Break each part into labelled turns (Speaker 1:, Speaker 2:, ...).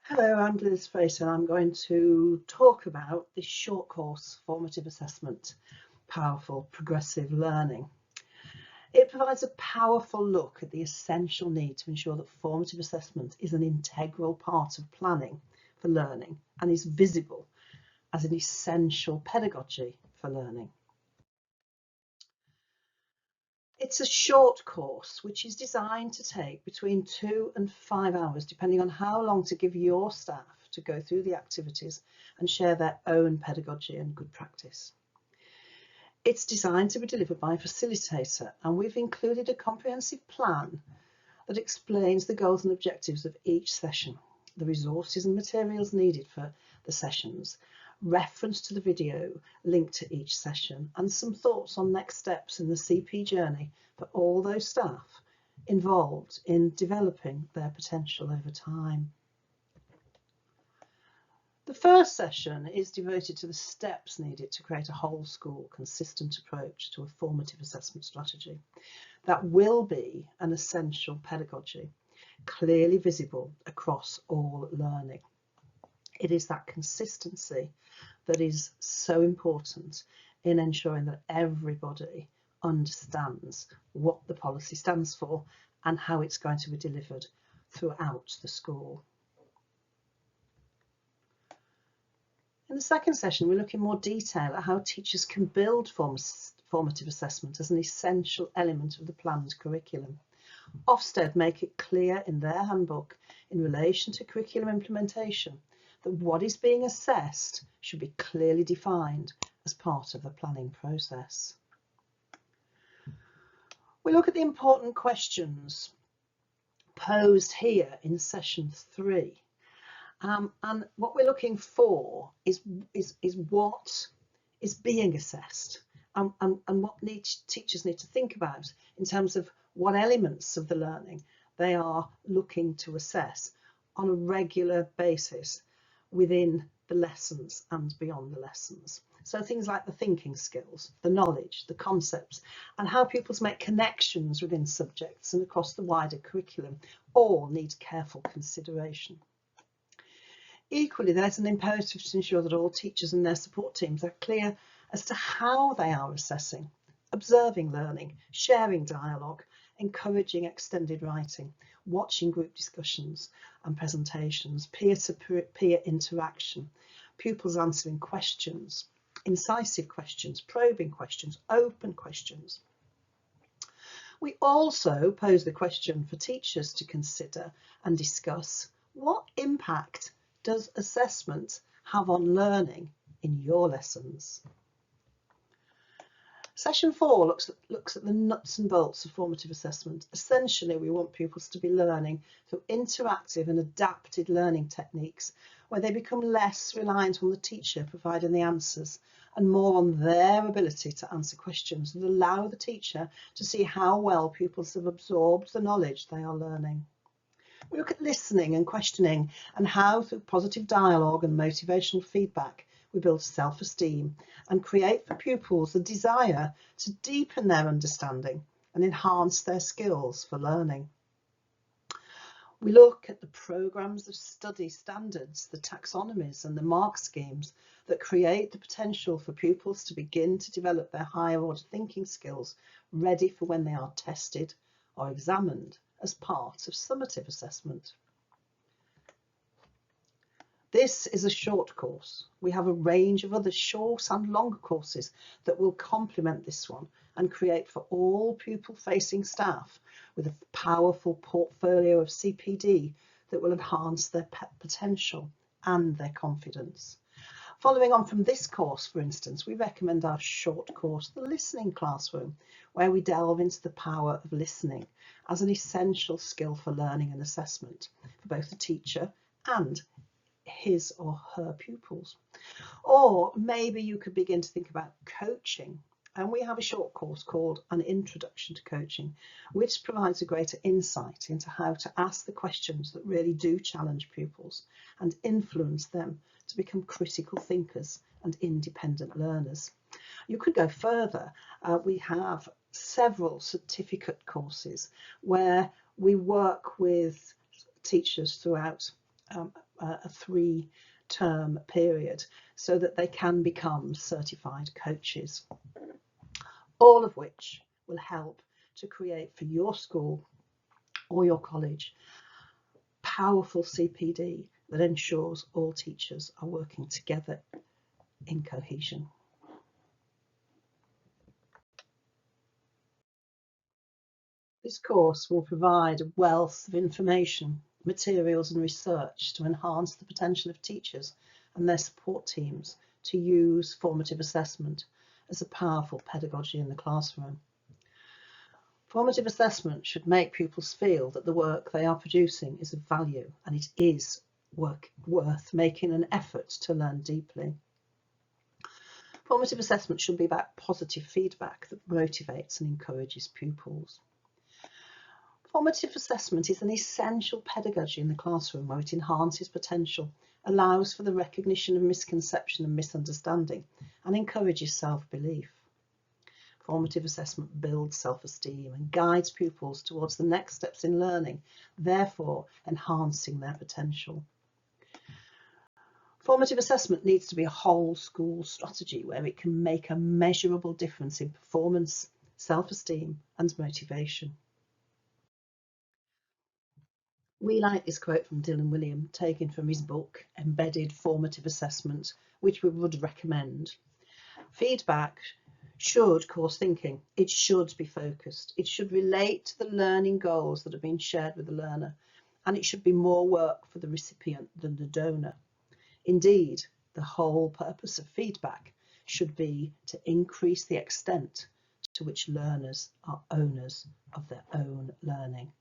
Speaker 1: Hello, I'm Liz Fraser and I'm going to talk about this short course, Formative Assessment, Powerful Progressive Learning. It provides a powerful look at the essential need to ensure that formative assessment is an integral part of planning for learning and is visible as an essential pedagogy for learning. It's a short course which is designed to take between 2 and 5 hours, depending on how long to give your staff to go through the activities and share their own pedagogy and good practice. It's designed to be delivered by a facilitator, and we've included a comprehensive plan that explains the goals and objectives of each session, the resources and materials needed for the sessions, reference to the video linked to each session, and some thoughts on next steps in the CP journey for all those staff involved in developing their potential over time. The first session is devoted to the steps needed to create a whole school consistent approach to a formative assessment strategy that will be an essential pedagogy, clearly visible across all learning. It is that consistency that is so important in ensuring that everybody understands what the policy stands for and how it's going to be delivered throughout the school. In the second session, we look in more detail at how teachers can build formative assessment as an essential element of the planned curriculum. Ofsted make it clear in their handbook in relation to curriculum implementation that what is being assessed should be clearly defined as part of the planning process. We look at the important questions posed here in session 3. And what we're looking for is what is being assessed and what teachers need to think about in terms of what elements of the learning they are looking to assess on a regular basis within the lessons and beyond the lessons. So things like the thinking skills, the knowledge, the concepts, and how pupils make connections within subjects and across the wider curriculum all need careful consideration. Equally, there's an imperative to ensure that all teachers and their support teams are clear as to how they are assessing, observing learning, sharing dialogue, encouraging extended writing, watching group discussions and presentations, peer-to-peer interaction, pupils answering questions, incisive questions, probing questions, open questions. We also pose the question for teachers to consider and discuss: what impact does assessment have on learning in your lessons? Session 4 looks at the nuts and bolts of formative assessment. Essentially, we want pupils to be learning through interactive and adapted learning techniques where they become less reliant on the teacher providing the answers and more on their ability to answer questions that allow the teacher to see how well pupils have absorbed the knowledge they are learning. We look at listening and questioning and how, through positive dialogue and motivational feedback, we build self-esteem and create for pupils the desire to deepen their understanding and enhance their skills for learning. We look at the programmes of study standards, the taxonomies and the mark schemes that create the potential for pupils to begin to develop their higher order thinking skills ready for when they are tested or examined as part of summative assessment. This is a short course. We have a range of other short and longer courses that will complement this one and create for all pupil-facing staff with a powerful portfolio of CPD that will enhance their potential and their confidence. Following on from this course, for instance, we recommend our short course, The Listening Classroom, where we delve into the power of listening as an essential skill for learning and assessment for both the teacher and his or her pupils. Or maybe you could begin to think about coaching, and we have a short course called An Introduction to Coaching, which provides a greater insight into how to ask the questions that really do challenge pupils and influence them to become critical thinkers and independent learners. You could go further. We have several certificate courses where we work with teachers throughout a 3-term period so that they can become certified coaches, all of which will help to create for your school or your college powerful CPD that ensures all teachers are working together in cohesion. This course will provide a wealth of information, materials and research to enhance the potential of teachers and their support teams to use formative assessment as a powerful pedagogy in the classroom. Formative assessment should make pupils feel that the work they are producing is of value and it is worth making an effort to learn deeply. Formative assessment should be about positive feedback that motivates and encourages pupils. Formative assessment is an essential pedagogy in the classroom where it enhances potential, allows for the recognition of misconception and misunderstanding, and encourages self-belief. Formative assessment builds self-esteem and guides pupils towards the next steps in learning, therefore enhancing their potential. Formative assessment needs to be a whole school strategy where it can make a measurable difference in performance, self-esteem and motivation. We like this quote from Dylan William, taken from his book, Embedded Formative Assessment, which we would recommend. Feedback should cause thinking. It should be focused. It should relate to the learning goals that have been shared with the learner, and it should be more work for the recipient than the donor. Indeed, the whole purpose of feedback should be to increase the extent to which learners are owners of their own learning.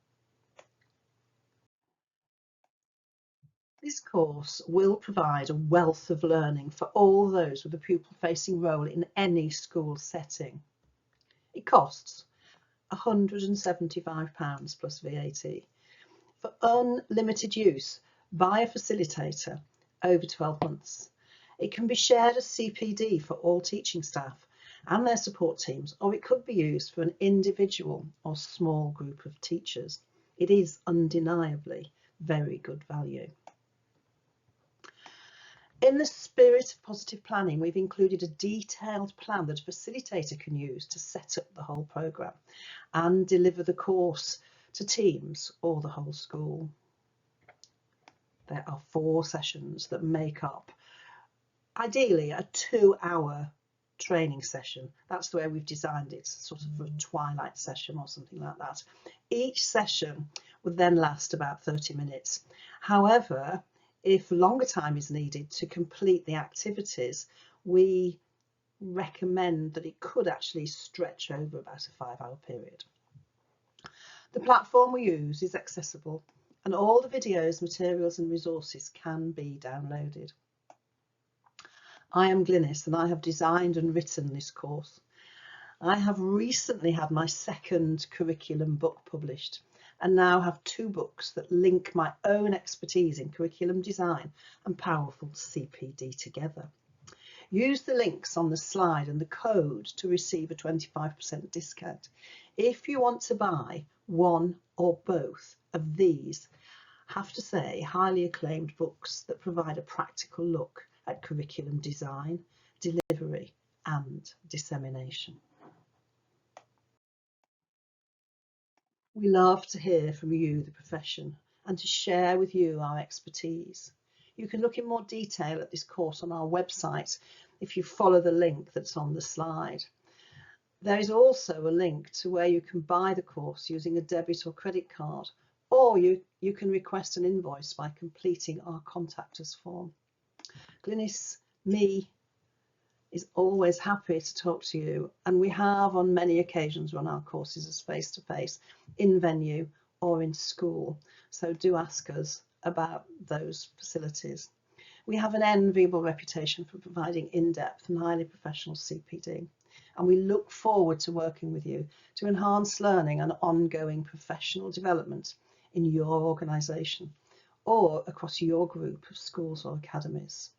Speaker 1: This course will provide a wealth of learning for all those with a pupil-facing role in any school setting. It costs £175 plus VAT for unlimited use by a facilitator over 12 months. It can be shared as CPD for all teaching staff and their support teams, or it could be used for an individual or small group of teachers. It is undeniably very good value. In the spirit of positive planning, we've included a detailed plan that a facilitator can use to set up the whole programme and deliver the course to teams or the whole school. There are 4 sessions that make up, ideally, a 2-hour training session. That's the way we've designed it, sort of a twilight session or something like that. Each session would then last about 30 minutes. However, if longer time is needed to complete the activities, we recommend that it could actually stretch over about a 5-hour period. The platform we use is accessible and all the videos, materials and resources can be downloaded. I am Glynis and I have designed and written this course. I have recently had my 2nd curriculum book published and now have 2 books that link my own expertise in curriculum design and powerful CPD together. Use the links on the slide and the code to receive a 25% discount. If you want to buy one or both of these, have to say, highly acclaimed books that provide a practical look at curriculum design, delivery and dissemination. We love to hear from you, the profession, and to share with you our expertise. You can look in more detail at this course on our website if you follow the link that's on the slide. There is also a link to where you can buy the course using a debit or credit card, or you can request an invoice by completing our contact us form. Glynis, me, is always happy to talk to you, and we have on many occasions run our courses as face-to-face in venue or in school, so do ask us about those facilities. We have an enviable reputation for providing in-depth and highly professional CPD, and we look forward to working with you to enhance learning and ongoing professional development in your organisation or across your group of schools or academies.